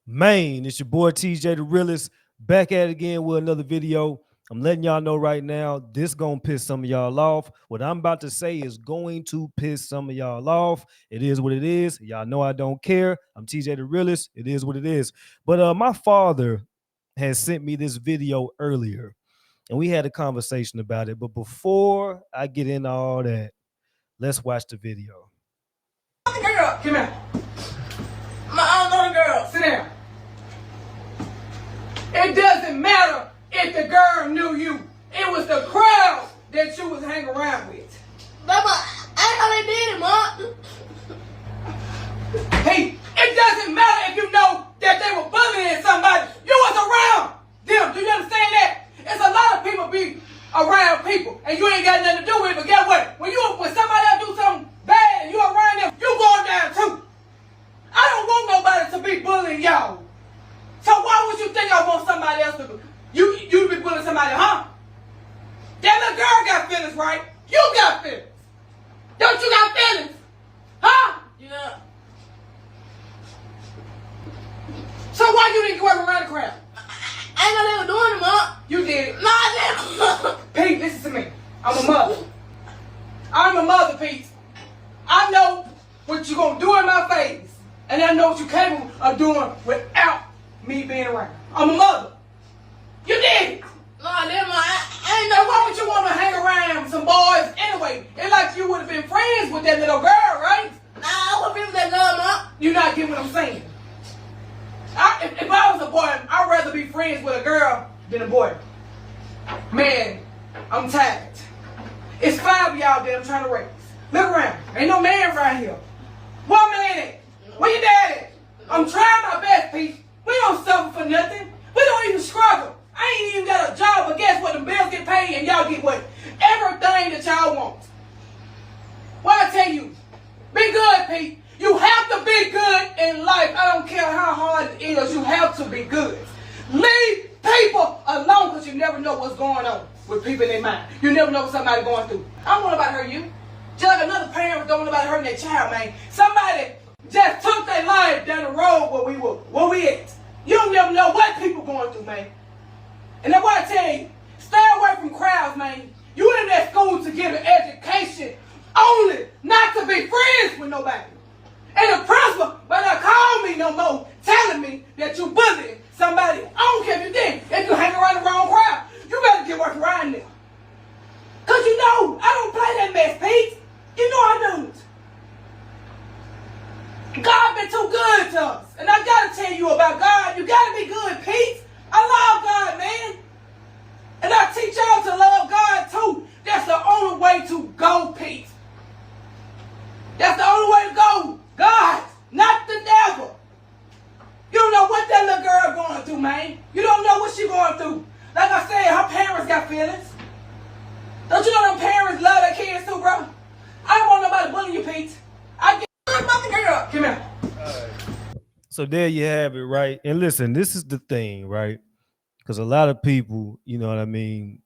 Man, it's your boy TJ the Realist back at it again with another video. I'm letting y'all know right now, this gonna piss some of y'all off. What I'm about to say is going to piss some of y'all off. It is what it is. Y'all know I don't care. I'm TJ the Realist. It is what it is. But my father has sent me this video earlier, and we had a conversation about it. But before I get into all that, let's watch the video. Girl, come here. My little girl, sit down. It doesn't matter if the girl knew you. It was the crowd that you was hanging around with. Mama, I know they did it, Mom. Hey, it doesn't matter if you know that they were bullying somebody. You was around them. Do you understand that? It's a lot of people be around people, and you ain't got nothing to do with it. But guess what? When somebody else do something bad and you around them, you going down too. I don't want nobody to be bullying y'all. So why would you think I want somebody else to you be bullying somebody, huh? That little girl got feelings, right? You got feelings. Don't you got feelings? Huh? Yeah. So why you didn't go around the crowd? I ain't know they were doing it, Mom. You did it. No, I didn't. Pete, listen to me. I'm a mother. I'm a mother, Pete. I know what you're going to do in my face. And I know what you're capable of doing without me being around. I'm a mother. You did it. No, I didn't, Mom. I ain't Now, know. why would you want to hang around some boys anyway? It's like you would have been friends with that little girl, right? Nah, I wouldn't be with that girl, Mom. You're not getting what I'm saying. If I was a boy, I'd rather be friends with a girl than a boy. Man, I'm tired. It's 5 of y'all that I'm trying to raise. Look around. Ain't no man around here. What man at? Where your dad at? I'm trying my best, Pete. We don't suffer for nothing. We don't even struggle. I ain't even got a job, but guess what? The bills get paid and y'all get what? Everything that y'all want. Well, I tell you, be good, Pete. You have to be good in life. I don't care how hard it is. You have to be good. Leave people alone because you never know what's going on with people in their mind. You never know what somebody's going through. I don't want nobody to hurt you. Just like another parent don't want nobody hurting their child, man. Somebody just took their life down the road where we at. You don't never know what people going through, man. And that's why I tell you, stay away from crowds, man. You in that school to get an education only, not to be friends with nobody. And the principal better not call me no more telling me that you bullying somebody. I don't care if you did. If you hang around the wrong crowd, you better get work around there. Because you know, I don't play that mess, Pete. You know I don't. God been too good to us. And I got to tell you about God. You got to be good, Pete. I love God, man. And I teach y'all to love God, too. That's the only way to go, Pete. That's the only way to go. God, not the devil. You don't know what that little girl going through, man. You don't know what she going through. Like I said, her parents got feelings. Don't you know them parents love their kids too, bro? I don't want nobody bullying you, Pete. I get girl. Come here. So there you have it, right? And listen, this is the thing, right? Because a lot of people, you know what I mean?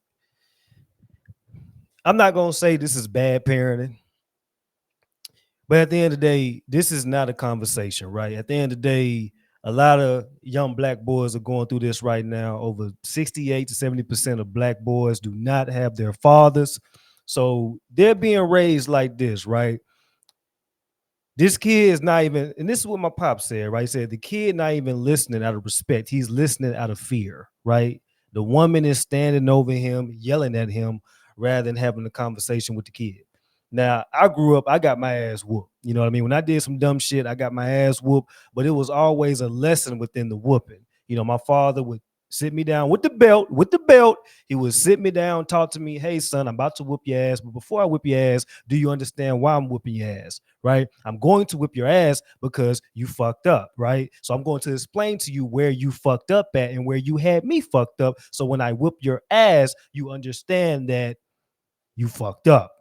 I'm not going to say this is bad parenting, but at the end of the day, this is not a conversation, right? At the end of the day, a lot of young black boys are going through this right now. Over 68 to 70% of black boys do not have their fathers. So they're being raised like this, right? This kid is not even, and this is what my pop said, right? He said the kid not even listening out of respect. He's listening out of fear, right? The woman is standing over him, yelling at him rather than having a conversation with the kid. Now, I grew up, I got my ass whooped. You know what I mean? When I did some dumb shit, I got my ass whooped, but it was always a lesson within the whooping. You know, my father would sit me down with the belt. He would sit me down, talk to me, hey, son, I'm about to whoop your ass. But before I whip your ass, do you understand why I'm whooping your ass? Right? I'm going to whip your ass because you fucked up, right? So I'm going to explain to you where you fucked up at and where you had me fucked up. So when I whip your ass, you understand that you fucked up.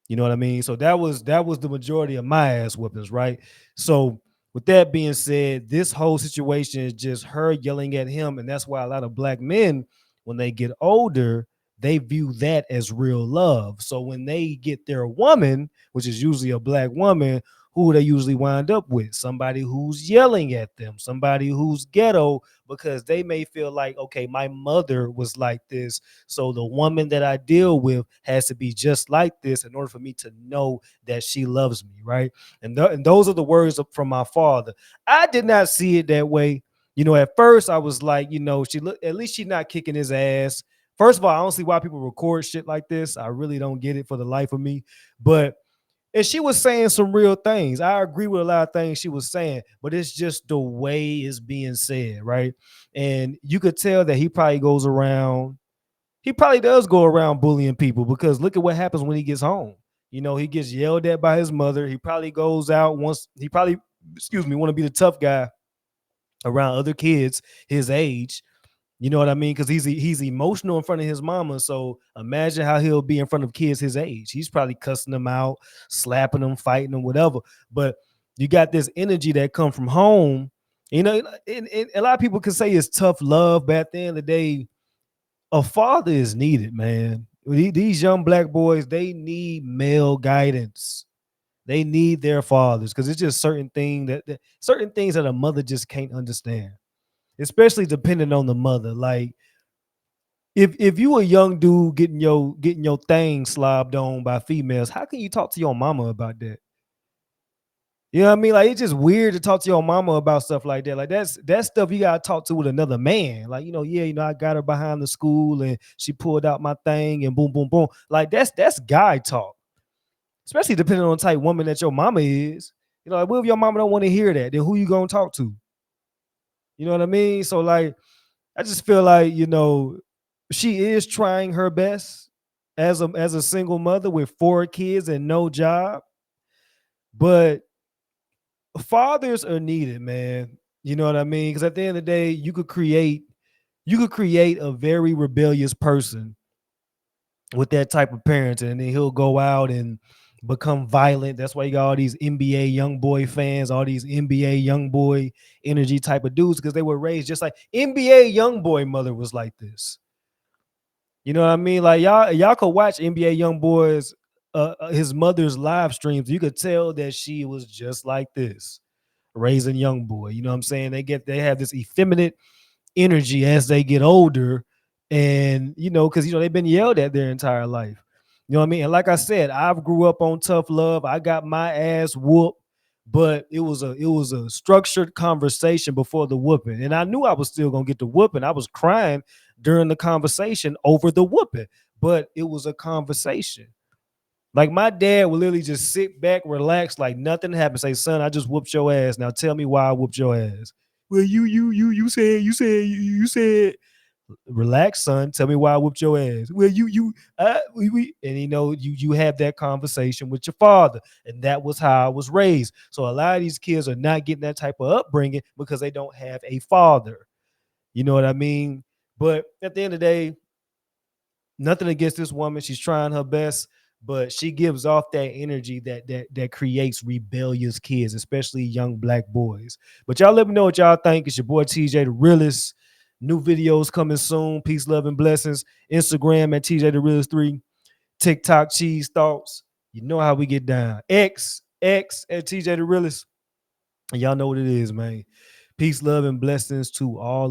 You know what I mean? So that was the majority of my ass whoopings, right? So with that being said, this whole situation is just her yelling at him, and that's why a lot of black men, when they get older, they view that as real love. So when they get their woman, which is usually a black woman who they usually wind up with? Somebody who's yelling at them, somebody who's ghetto, because they may feel like, okay, my mother was like this, so the woman that I deal with has to be just like this in order for me to know that she loves me, right? And those are the words from my father. I did not see it that way. At first I was like, she look, at least she's not kicking his ass. First of all, I don't see why people record shit like this. I really don't get it for the life of me. But and she was saying some real things. I agree with a lot of things she was saying, but it's just the way it's being said, right? And you could tell that he probably does go around bullying people, because look at what happens when he gets home. He gets yelled at by his mother. He probably goes out once, he probably, want to be the tough guy around other kids his age. You know what I mean? Because he's emotional in front of his mama. So imagine how he'll be in front of kids his age. He's probably cussing them out, slapping them, fighting them, whatever. But you got this energy that come from home. And a lot of people can say it's tough love, but at the end of the day, a father is needed, man. These young black boys, they need male guidance. They need their fathers, because it's just certain things that a mother just can't understand, especially depending on the mother. Like, if you a young dude getting your thing slobbed on by females, how can you talk to your mama about that? You know what I mean? Like, it's just weird to talk to your mama about stuff like that. Like, that's stuff you gotta talk to with another man. Like, yeah, I got her behind the school and she pulled out my thing and boom, boom, boom. Like, that's guy talk, especially depending on the type woman that your mama is. Like, what if your mama don't want to hear that? Then who you gonna talk to? You know what I mean? So, like, I just feel like, she is trying her best as a single mother with 4 kids and no job, but fathers are needed, man. You know what I mean? Because at the end of the day, you could create a very rebellious person with that type of parenting, and then he'll go out and become violent. That's why you got all these NBA young boy fans, all these NBA young boy energy type of dudes, because they were raised just like NBA young boy mother was like this. You know what I mean? Like, y'all could watch NBA young boys, his mother's live streams. You could tell that she was just like this, raising young boy. You know what I'm saying? They have this effeminate energy as they get older, and because they've been yelled at their entire life. You know what I mean? And like I said, I grew up on tough love. I got my ass whooped, but it was a structured conversation before the whooping, and I knew I was still gonna get the whooping. I was crying during the conversation over the whooping, but it was a conversation. Like, my dad would literally just sit back, relax, like nothing happened. Say, son, I just whooped your ass. Now tell me why I whooped your ass. Well, you said, relax, son. Tell me why I whooped your ass. Well, and you have that conversation with your father, and that was how I was raised. So a lot of these kids are not getting that type of upbringing because they don't have a father. You know what I mean? But at the end of the day, nothing against this woman. She's trying her best, but she gives off that energy that creates rebellious kids, especially young black boys. But y'all let me know what y'all think. It's your boy TJ the Realist. New videos coming soon. Peace, love, and blessings. Instagram at TJ the Realist 3. TikTok Cheese Thoughts. You know how we get down. X at TJ the Realist. And y'all know what it is, man. Peace, love, and blessings to all.